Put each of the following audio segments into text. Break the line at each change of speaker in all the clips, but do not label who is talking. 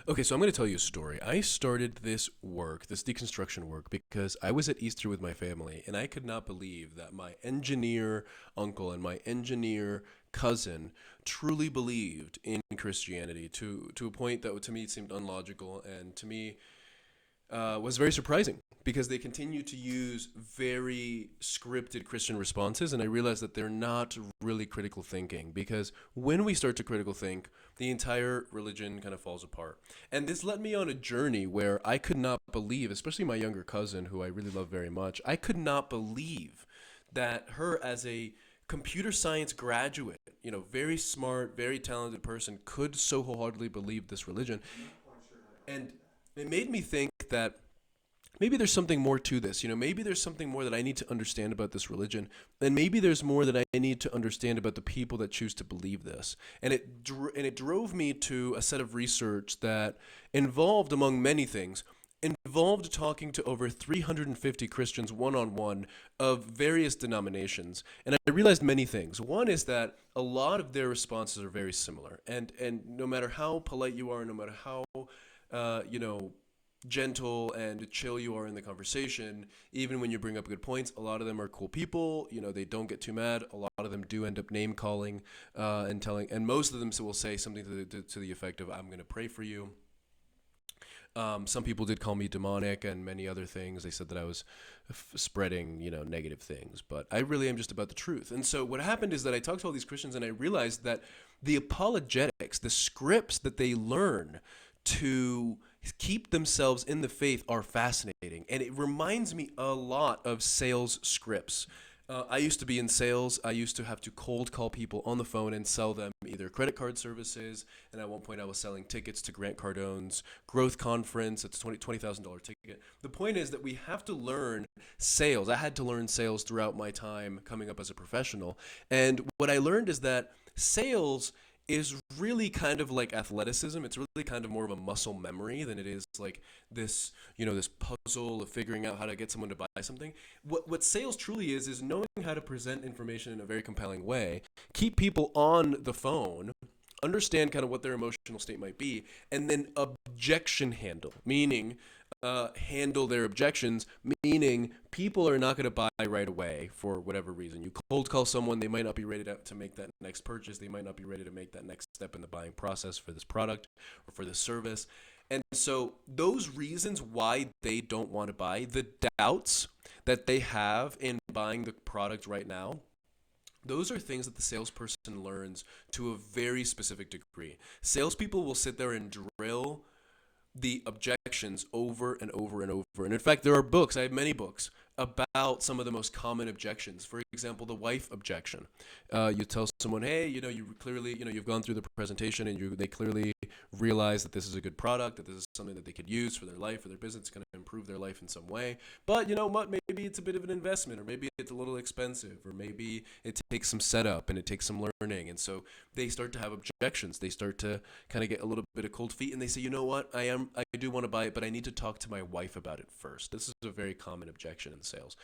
Okay, so I'm going to tell you a story. I started this work, this deconstruction work, because I was at Easter with my family, and I could not believe that my engineer uncle and my engineer cousin truly believed in Christianity to a point that to me seemed unlogical, and to me was very surprising because they continue to use very scripted Christian responses, and I realized that they're not really critical thinking because when we start to critical think, the entire religion kind of falls apart. And this led me on a journey where I could not believe, especially my younger cousin, who I really love very much, I could not believe that her as a computer science graduate, very smart, very talented person could so wholeheartedly believe this religion. And it made me think that maybe there's something more to this. Maybe there's something more that I need to understand about this religion, and maybe there's more that I need to understand about the people that choose to believe this. And it drove me to a set of research that involved, among many things, involved talking to over 350 Christians one-on-one of various denominations. And I realized many things. One is that a lot of their responses are very similar. And no matter how polite you are, no matter how uh, you know, gentle and chill you are in the conversation, even when you bring up good points, a lot of them are cool people. They don't get too mad. A lot of them do end up name calling and telling, and most of them will say something to the effect of, "I'm going to pray for you." Some people did call me demonic and many other things. They said that I was spreading, negative things. But I really am just about the truth. And so what happened is that I talked to all these Christians and I realized that the apologetics, the scripts that they learn to keep themselves in the faith are fascinating. And it reminds me a lot of sales scripts. I used to be in sales. I used to have to cold call people on the phone and sell them either credit card services. And at one point, I was selling tickets to Grant Cardone's growth conference. It's a $20,000 ticket. The point is that we have to learn sales. I had to learn sales throughout my time coming up as a professional. And what I learned is that sales is really kind of like athleticism. It's really kind of more of a muscle memory than it is like this puzzle of figuring out how to get someone to buy something. What sales truly is knowing how to present information in a very compelling way, keep people on the phone, understand kind of what their emotional state might be, and then objection handle, meaning handle their objections, meaning people are not going to buy right away for whatever reason. You cold call someone, they might not be ready to make that next purchase. They might not be ready to make that next step in the buying process for this product or for this service. And so those reasons why they don't want to buy, the doubts that they have in buying the product right now, those are things that the salesperson learns to a very specific degree. Salespeople will sit there and drill the objections over and over and over. And in fact, there are books, I have many books, about some of the most common objections. For example, the wife objection. You tell someone, hey, you clearly, you've gone through the presentation and they clearly realize that this is a good product, that this is something that they could use for their life, for their business, it's going to improve their life in some way. But you know what, maybe it's a bit of an investment, or maybe it's a little expensive, or maybe it takes some setup and it takes some learning. And so they start to have objections. They start to kind of get a little bit of cold feet and they say, you know what, I do want to buy it, but I need to talk to my wife about it first. This is a very common objection in sales.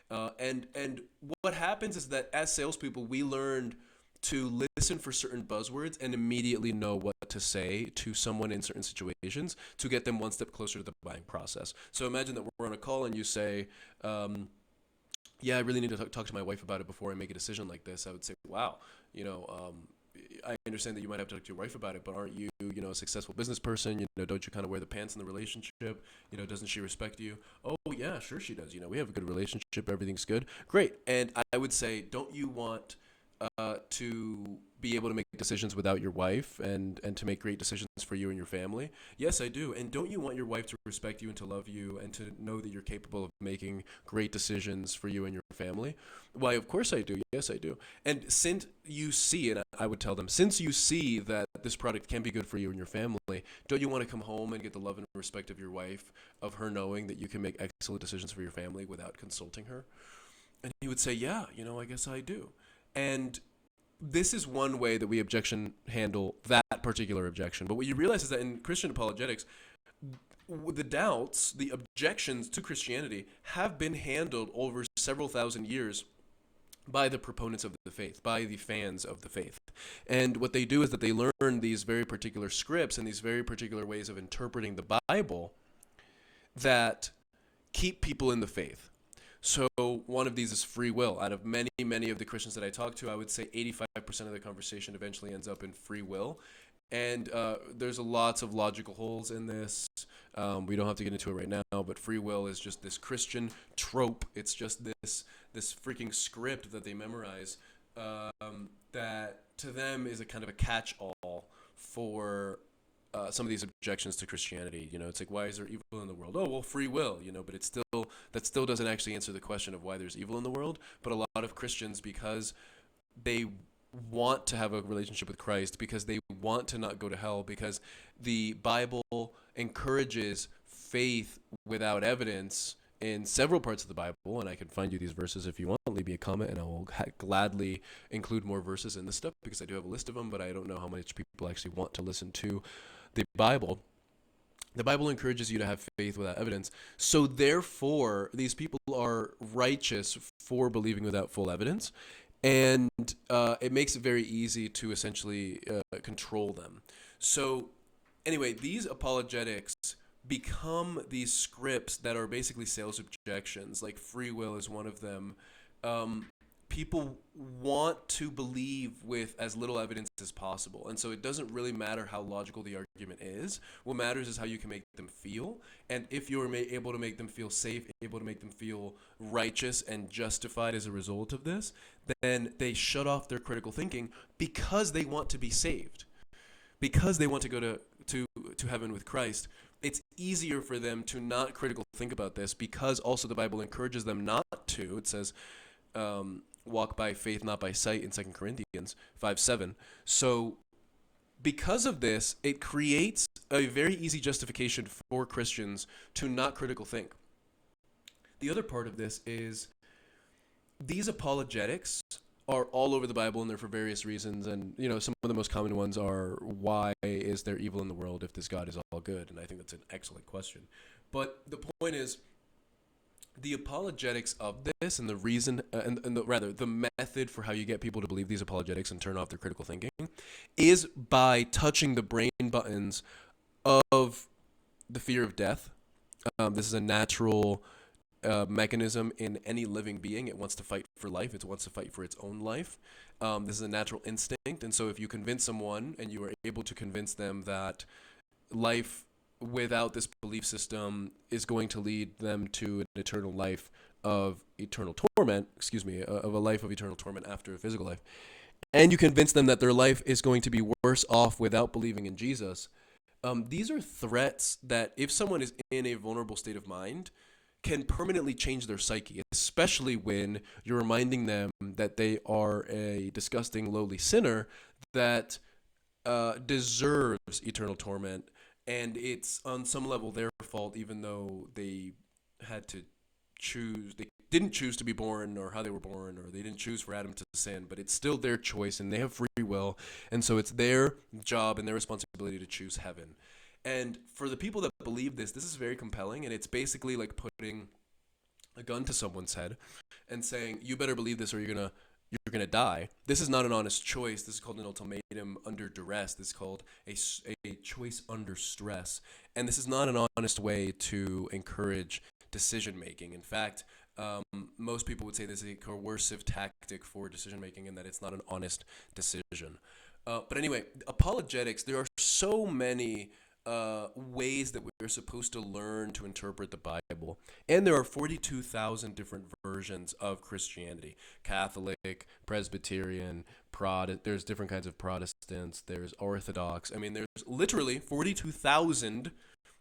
And what happens is that as salespeople, we learned to listen for certain buzzwords and immediately know what to say to someone in certain situations to get them one step closer to the buying process. So imagine that we're on a call and you say, yeah, I really need to talk to my wife about it before I make a decision like this. I would say, wow, I understand that you might have to talk to your wife about it, but aren't you, a successful business person? Don't you kind of wear the pants in the relationship? Doesn't she respect you? Oh, yeah, sure she does. We have a good relationship. Everything's good. Great. And I would say, don't you want to be able to make decisions without your wife and to make great decisions for you and your family? Yes, I do. And don't you want your wife to respect you and to love you and to know that you're capable of making great decisions for you and your family? Why, of course I do. Yes, I do. And since you see, and I would tell them, since you see that this product can be good for you and your family, don't you want to come home and get the love and respect of your wife, of her knowing that you can make excellent decisions for your family without consulting her? And he would say, yeah, I guess I do. And this is one way that we objection handle that particular objection. But what you realize is that in Christian apologetics, the doubts, the objections to Christianity have been handled over several thousand years by the proponents of the faith, by the fans of the faith. And what they do is that they learn these very particular scripts and these very particular ways of interpreting the Bible that keep people in the faith. So one of these is free will. Out of many, many of the Christians that I talk to, I would say 85% of the conversation eventually ends up in free will. And there's lots of logical holes in this. We don't have to get into it right now, but free will is just this Christian trope. It's just this freaking script that they memorize that to them is a kind of a catch-all for some of these objections to Christianity. It's like, why is there evil in the world? Oh, well, free will, but that still doesn't actually answer the question of why there's evil in the world. But a lot of Christians, because they want to have a relationship with Christ, because they want to not go to hell, because the Bible encourages faith without evidence in several parts of the Bible, and I can find you these verses if you want. Leave me a comment, and I will gladly include more verses in this stuff, because I do have a list of them, but I don't know how much people actually want to listen to the Bible. The Bible encourages you to have faith without evidence. So therefore, these people are righteous for believing without full evidence. And it makes it very easy to essentially control them. So anyway, these apologetics become these scripts that are basically sales objections. Like free will is one of them. People want to believe with as little evidence as possible. And so it doesn't really matter how logical the argument is. What matters is how you can make them feel. And if you're able to make them feel safe, able to make them feel righteous and justified as a result of this, then they shut off their critical thinking because they want to be saved. Because they want to go to heaven with Christ. It's easier for them to not critical think about this, because also the Bible encourages them not to. It says, walk by faith, not by sight, in 2 Corinthians 5:7. So because of this, it creates a very easy justification for Christians to not critical think. The other part of this is these apologetics are all over the Bible, and they're for various reasons. And, some of the most common ones are, why is there evil in the world if this God is all good? And I think that's an excellent question. But the point is, the apologetics of this, and the reason, the method for how you get people to believe these apologetics and turn off their critical thinking, is by touching the brain buttons of the fear of death. This is a natural mechanism in any living being. It wants to fight for life. It wants to fight for its own life. This is a natural instinct. And so if you convince someone, and you are able to convince them that life without this belief system is going to lead them to an eternal life of eternal torment, of a life of eternal torment after a physical life, and you convince them that their life is going to be worse off without believing in Jesus, these are threats that, if someone is in a vulnerable state of mind, can permanently change their psyche, especially when you're reminding them that they are a disgusting, lowly sinner that deserves eternal torment. And it's on some level their fault, even though they had to choose. They didn't choose to be born, or how they were born, or they didn't choose for Adam to sin, but it's still their choice, and they have free will. And so it's their job and their responsibility to choose heaven. And for the people that believe this is very compelling, and it's basically like putting a gun to someone's head and saying, you better believe this or you're gonna die. This is not an honest choice. This is called an ultimatum under duress. This is called a choice under stress. And this is not an honest way to encourage decision making. In fact, most people would say this is a coercive tactic for decision making, and that it's not an honest decision. But anyway, apologetics, there are so many ways that we're supposed to learn to interpret the Bible. And there are 42,000 different versions of Christianity. Catholic, Presbyterian, there's different kinds of Protestants, there's Orthodox. There's literally 42,000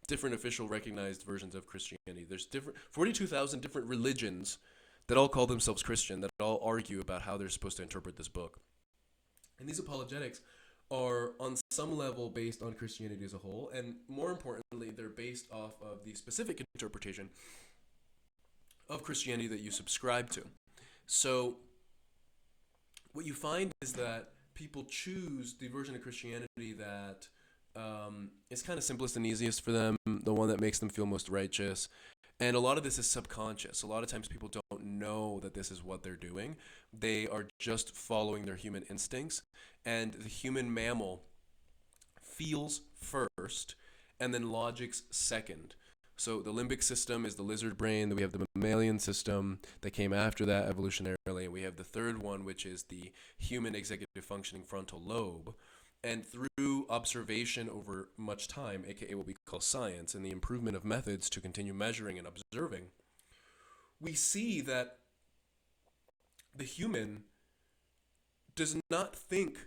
different official recognized versions of Christianity. There's 42,000 different religions that all call themselves Christian, that all argue about how they're supposed to interpret this book. And these apologetics are on some level based on Christianity as a whole, and more importantly, they're based off of the specific interpretation of Christianity that you subscribe to. So what you find is that people choose the version of Christianity that is kind of simplest and easiest for them, the one that makes them feel most righteous. And a lot of this is subconscious. A lot of times people don't know that this is what they're doing. They are just following their human instincts. And the human mammal feels first, and then logic's second. So the limbic system is the lizard brain. Then we have the mammalian system that came after that evolutionarily. And we have the third one, which is the human executive functioning frontal lobe. And through observation over much time, aka what we call science, and the improvement of methods to continue measuring and observing, we see that the human does not think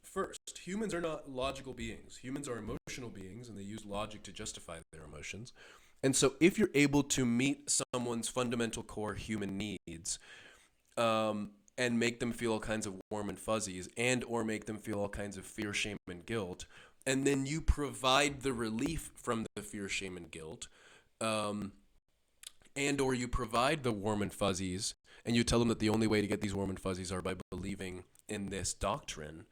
first. Humans are not logical beings. Humans are emotional beings, and they use logic to justify their emotions. And so if you're able to meet someone's fundamental core human needs, and make them feel all kinds of warm and fuzzies, and or make them feel all kinds of fear, shame, and guilt, and then you provide the relief from the fear, shame, and guilt, and or you provide the warm and fuzzies, and you tell them that the only way to get these warm and fuzzies are by believing in this doctrine,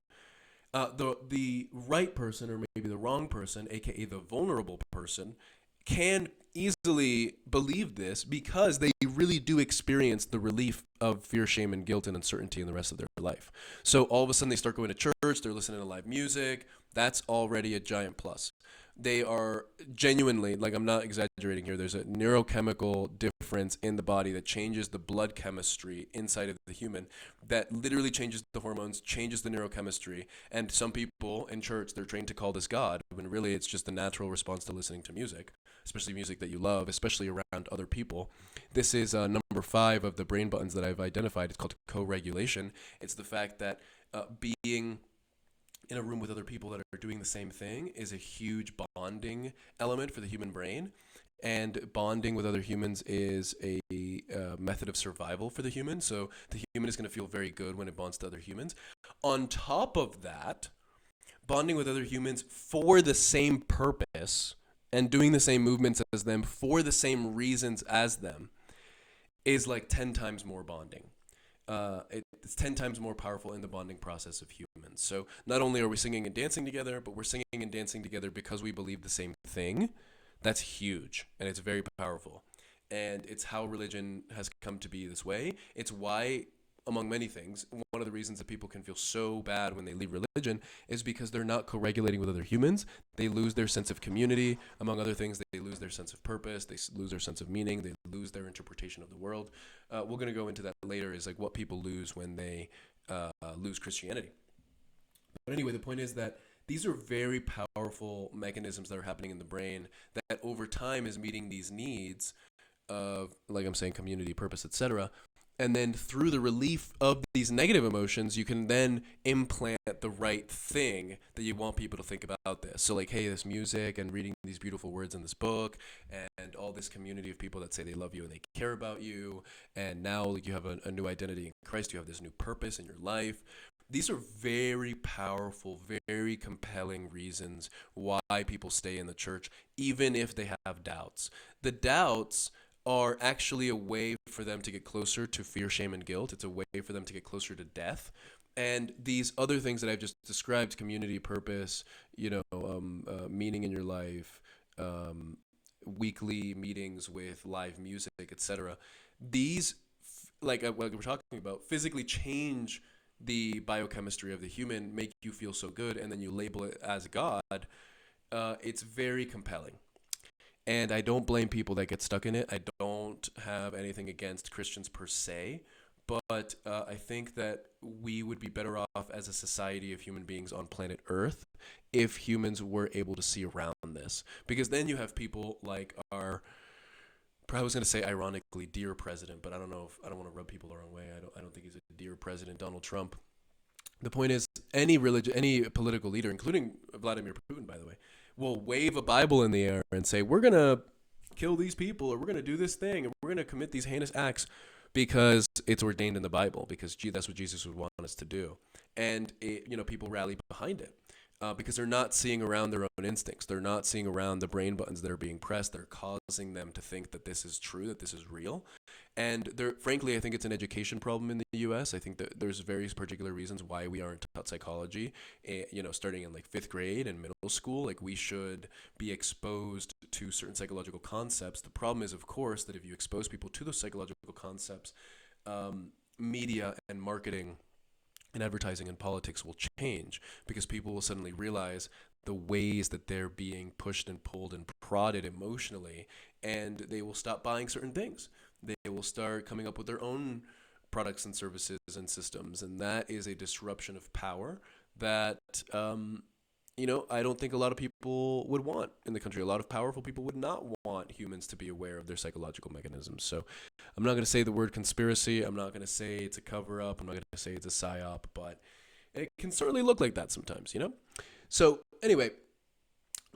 the right person, or maybe the wrong person, aka the vulnerable person, can easily believe this because they really do experience the relief of fear, shame, and guilt and uncertainty in the rest of their life. So all of a sudden they start going to church, they're listening to live music. That's already a giant plus. They are genuinely, like, I'm not exaggerating here, there's a neurochemical difference in the body that changes the blood chemistry inside of the human that literally changes the hormones, changes the neurochemistry. And some people in church, they're trained to call this God, when really it's just a natural response to listening to music, especially music that you love, especially around other people. This is number 5 of the brain buttons that I've identified. It's called co-regulation. It's the fact that being in a room with other people that are doing the same thing is a huge bonding element for the human brain. And bonding with other humans is a method of survival for the human. So the human is going to feel very good when it bonds to other humans. On top of that, bonding with other humans for the same purpose and doing the same movements as them for the same reasons as them is like 10 times more bonding. It's 10 times more powerful in the bonding process of humans. So not only are we singing and dancing together, but we're singing and dancing together because we believe the same thing. That's huge, and it's very powerful. And it's how religion has come to be this way. It's why, among many things, one of the reasons that people can feel so bad when they leave religion is because they're not co-regulating with other humans. They lose their sense of community. Among other things, they lose their sense of purpose. They lose their sense of meaning. They lose their interpretation of the world. We're going to go into that later, is like what people lose when they lose Christianity. But anyway, the point is that these are very powerful mechanisms that are happening in the brain that over time is meeting these needs of, like I'm saying, community, purpose, etc. And then through the relief of these negative emotions, you can then implant the right thing that you want people to think about this. So like, hey, this music and reading these beautiful words in this book and all this community of people that say they love you and they care about you. And now like you have a new identity in Christ. You have this new purpose in your life. These are very powerful, very compelling reasons why people stay in the church, even if they have doubts. The doubts are actually a way for them to get closer to fear, shame, and guilt. It's a way for them to get closer to death. And these other things that I've just described, community, purpose, meaning in your life, weekly meetings with live music, etc. These, like what we're talking about, physically change the biochemistry of the human, make you feel so good, and then you label it as God. It's very compelling. And I don't blame people that get stuck in it. I don't have anything against Christians per se, but I think that we would be better off as a society of human beings on planet Earth if humans were able to see around this. Because then you have people like our, I was going to say ironically, dear president, but I don't know if, I don't want to rub people the wrong way. I don't think he's a dear president, Donald Trump. The point is, any political leader, including Vladimir Putin, by the way, will wave a Bible in the air and say, we're going to kill these people, or we're going to do this thing, or we're going to commit these heinous acts because it's ordained in the Bible, because that's what Jesus would want us to do. And people rally behind it because they're not seeing around their own instincts. They're not seeing around the brain buttons that are being pressed. They're causing them to think that this is true, that this is real. And frankly, I think it's an education problem in the U.S. I think that there's various particular reasons why we aren't taught psychology. Starting in like fifth grade and middle school, like we should be exposed to certain psychological concepts. The problem is, of course, that if you expose people to those psychological concepts, media and marketing and advertising and politics will change, because people will suddenly realize the ways that they're being pushed and pulled and prodded emotionally, and they will stop buying certain things. They will start coming up with their own products and services and systems, and that is a disruption of power that I don't think a lot of people would want in the country. A lot of powerful people would not want humans to be aware of their psychological mechanisms. So I'm not going to say the word conspiracy. I'm not going to say it's a cover up. I'm not going to say it's a psyop, but it can certainly look like that sometimes, So anyway,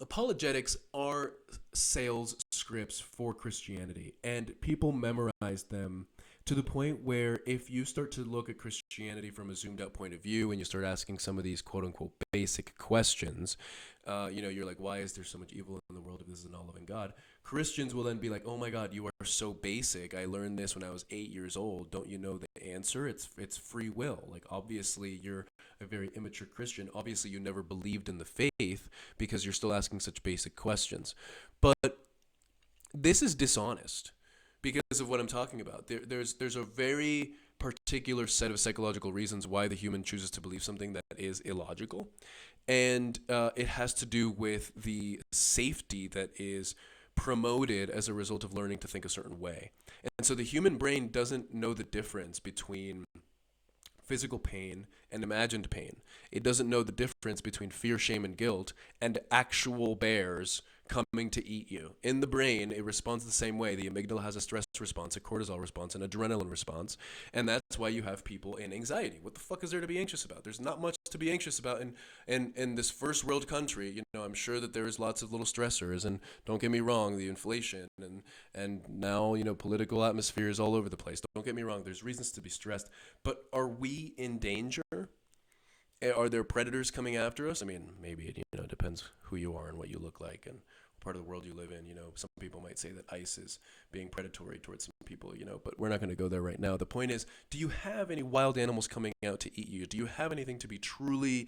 apologetics are sales scripts for Christianity, and people memorize them to the point where if you start to look at Christianity from a zoomed out point of view and you start asking some of these quote unquote basic questions, you're like, why is there so much evil in the world if this is an all-loving God? Christians will then be like, oh my God, you are so basic. I learned this when I was 8 years old. Don't you know the answer? It's free will. Like, obviously you're a very immature Christian. Obviously you never believed in the faith because you're still asking such basic questions. But this is dishonest because of what I'm talking about. There's a very particular set of psychological reasons why the human chooses to believe something that is illogical. And it has to do with the safety that is promoted as a result of learning to think a certain way. And so the human brain doesn't know the difference between physical pain and imagined pain. It doesn't know the difference between fear, shame, and guilt and actual bears coming to eat you. In the brain, it responds the same way. The amygdala has a stress response, a cortisol response, an adrenaline response, and that's why you have people in anxiety. What the fuck is there to be anxious about? There's not much to be anxious about in this first world country. I'm sure that there is lots of little stressors, and don't get me wrong, the inflation and now, political atmosphere is all over the place. Don't get me wrong, there's reasons to be stressed, but are we in danger? Are there predators coming after us? I mean, maybe it depends who you are and what you look like and what part of the world you live in. Some people might say that ICE is being predatory towards some people, but we're not going to go there right now. The point is, do you have any wild animals coming out to eat you? Do you have anything to be truly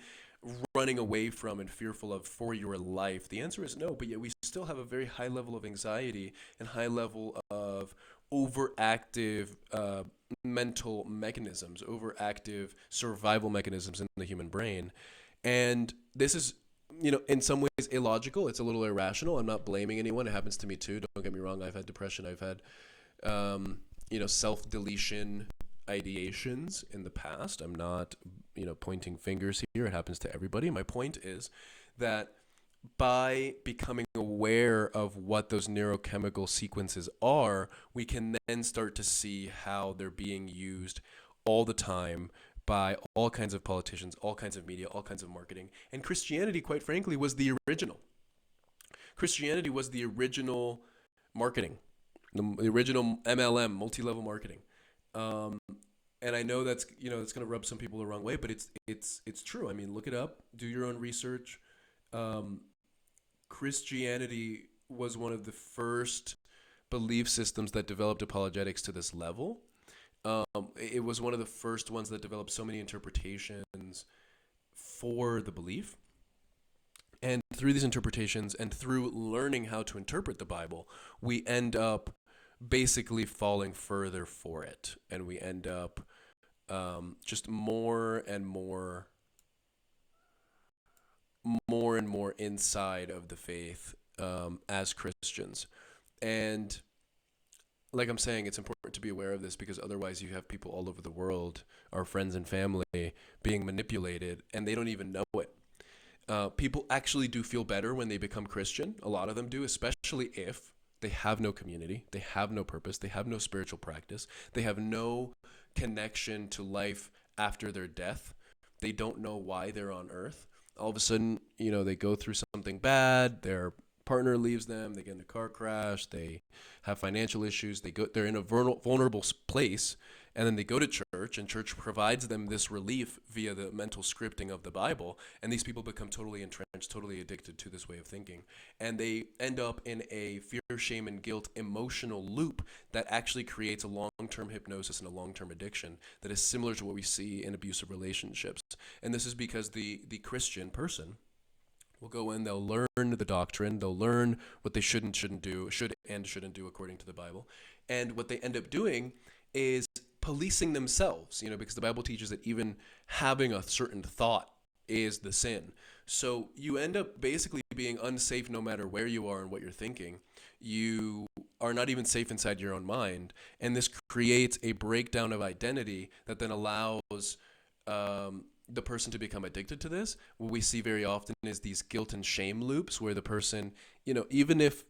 running away from and fearful of for your life? The answer is no, but yet we still have a very high level of anxiety and high level of overactive mental mechanisms, overactive survival mechanisms in the human brain. And this is, in some ways illogical. It's a little irrational. I'm not blaming anyone. It happens to me too. Don't get me wrong. I've had depression. I've had, self-deletion ideations in the past. I'm not, pointing fingers here. It happens to everybody. My point is that by becoming aware of what those neurochemical sequences are, we can then start to see how they're being used all the time by all kinds of politicians, all kinds of media, all kinds of marketing. And Christianity, quite frankly, was the original. Christianity was the original marketing, the original MLM, multi-level marketing. And I know that's going to rub some people the wrong way, but it's true. I mean, look it up, do your own research. Christianity was one of the first belief systems that developed apologetics to this level. It was one of the first ones that developed so many interpretations for the belief. And through these interpretations and through learning how to interpret the Bible, we end up basically falling further for it. And we end up just more and more inside of the faith as Christians. And like I'm saying, it's important to be aware of this because otherwise you have people all over the world, our friends and family, being manipulated and they don't even know it. People actually do feel better when they become Christian. A lot of them do, especially if they have no community, they have no purpose, they have no spiritual practice, they have no connection to life after their death. They don't know why they're on earth. All of a sudden, they go through something bad, their partner leaves them, they get in a car crash, they have financial issues, they're in a vulnerable place, and then they go to church, and church provides them this relief via the mental scripting of the Bible, and these people become totally entrenched, totally addicted to this way of thinking, and they end up in a fear, shame, and guilt emotional loop that actually creates a long long-term hypnosis and a long-term addiction that is similar to what we see in abusive relationships. And this is because the Christian person will go in, they'll learn the doctrine, they'll learn what they should and shouldn't do according to the Bible. And what they end up doing is policing themselves, because the Bible teaches that even having a certain thought is the sin. So you end up basically being unsafe no matter where you are and what you're thinking. You are not even safe inside your own mind. And this creates a breakdown of identity that then allows the person to become addicted to this. What we see very often is these guilt and shame loops where the person, even if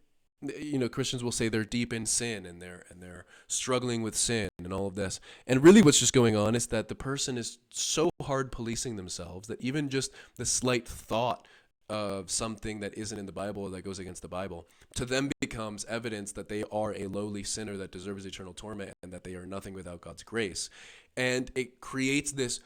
Christians will say they're deep in sin and they're struggling with sin and all of this. And really what's just going on is that the person is so hard policing themselves that even just the slight thought of something that isn't in the Bible or that goes against the Bible to them becomes evidence that they are a lowly sinner that deserves eternal torment and that they are nothing without God's grace. And it creates this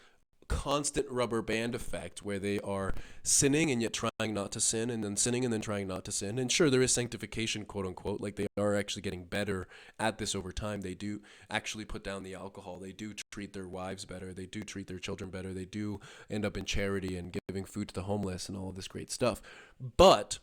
constant rubber band effect where they are sinning and yet trying not to sin, and then sinning and then trying not to sin. And sure, there is sanctification, quote unquote, like they are actually getting better at this over time. They do actually put down the alcohol. They do treat their wives better. They do treat their children better. They do end up in charity and giving food to the homeless and all of this great stuff. But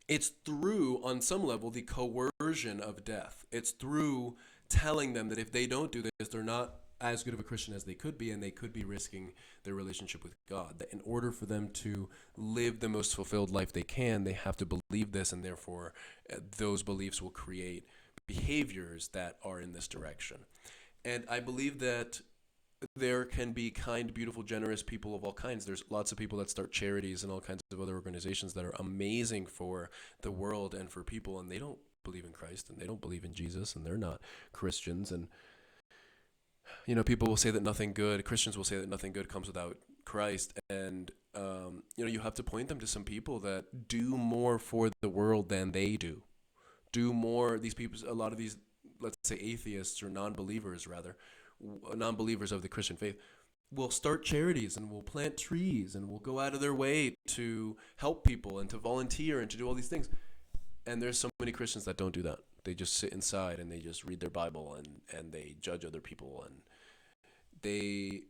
it's through, on some level, the coercion of death. It's through telling them that if they don't do this, they're not as good of a Christian as they could be, and they could be risking their relationship with God. That in order for them to live the most fulfilled life they can, they have to believe this, and therefore those beliefs will create behaviors that are in this direction. And I believe that there can be kind, beautiful, generous people of all kinds. There's lots of people that start charities and all kinds of other organizations that are amazing for the world and for people, and they don't believe in Christ, and they don't believe in Jesus, and they're not Christians. And people will say that Christians will say that nothing good comes without Christ. And, you have to point them to some people that do more for the world than they do. Do more, these people, a lot of these, let's say atheists or non-believers of the Christian faith, will start charities and will plant trees and will go out of their way to help people and to volunteer and to do all these things. And there's so many Christians that don't do that. They just sit inside and they just read their Bible and they judge other people, and they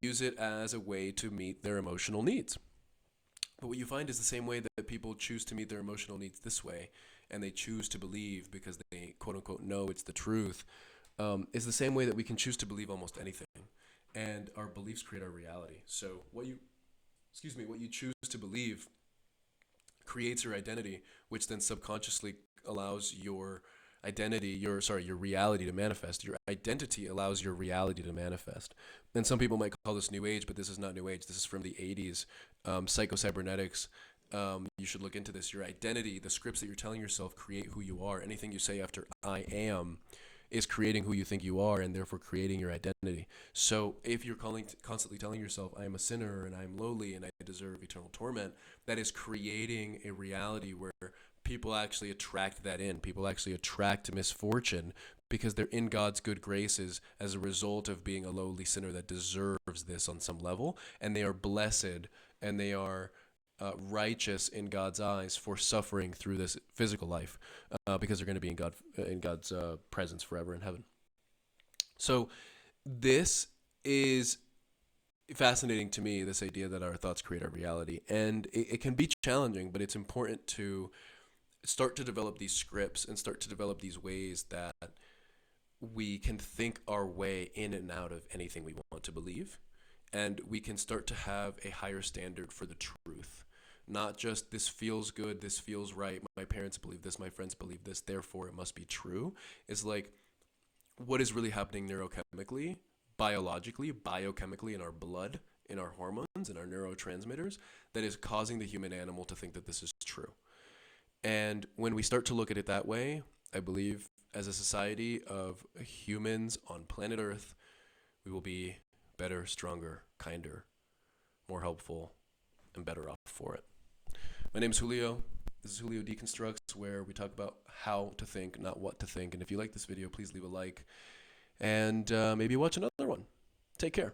use it as a way to meet their emotional needs. But what you find is the same way that people choose to meet their emotional needs this way, and they choose to believe because they quote unquote know it's the truth, is the same way that we can choose to believe almost anything, and our beliefs create our reality. So what you choose to believe creates your identity, which then subconsciously allows your reality to manifest. Your identity allows your reality to manifest. And some people might call this New Age, but this is not New Age. This is from the 80s. Psycho-cybernetics. You should look into this. Your identity, the scripts that you're telling yourself, create who you are. Anything you say after I am is creating who you think you are, and therefore creating your identity. So if you're constantly telling yourself, I am a sinner and I am lowly and I deserve eternal torment, that is creating a reality where people actually attract that in. People actually attract misfortune because they're in God's good graces as a result of being a lowly sinner that deserves this on some level, and they are blessed and they are righteous in God's eyes for suffering through this physical life because they're going to be in God's presence forever in heaven. So this is fascinating to me, this idea that our thoughts create our reality. And it can be challenging, but it's important to start to develop these scripts and start to develop these ways that we can think our way in and out of anything we want to believe. And we can start to have a higher standard for the truth. Not just this feels good, this feels right, my parents believe this, my friends believe this, therefore it must be true. It's like, what is really happening neurochemically, biologically, biochemically in our blood, in our hormones, in our neurotransmitters, that is causing the human animal to think that this is true. And when we start to look at it that way, I believe as a society of humans on planet Earth, we will be better, stronger, kinder, more helpful, and better off for it. My name is Julio. This is Julio Deconstructs, where we talk about how to think, not what to think. And if you like this video, please leave a like and maybe watch another one. Take care.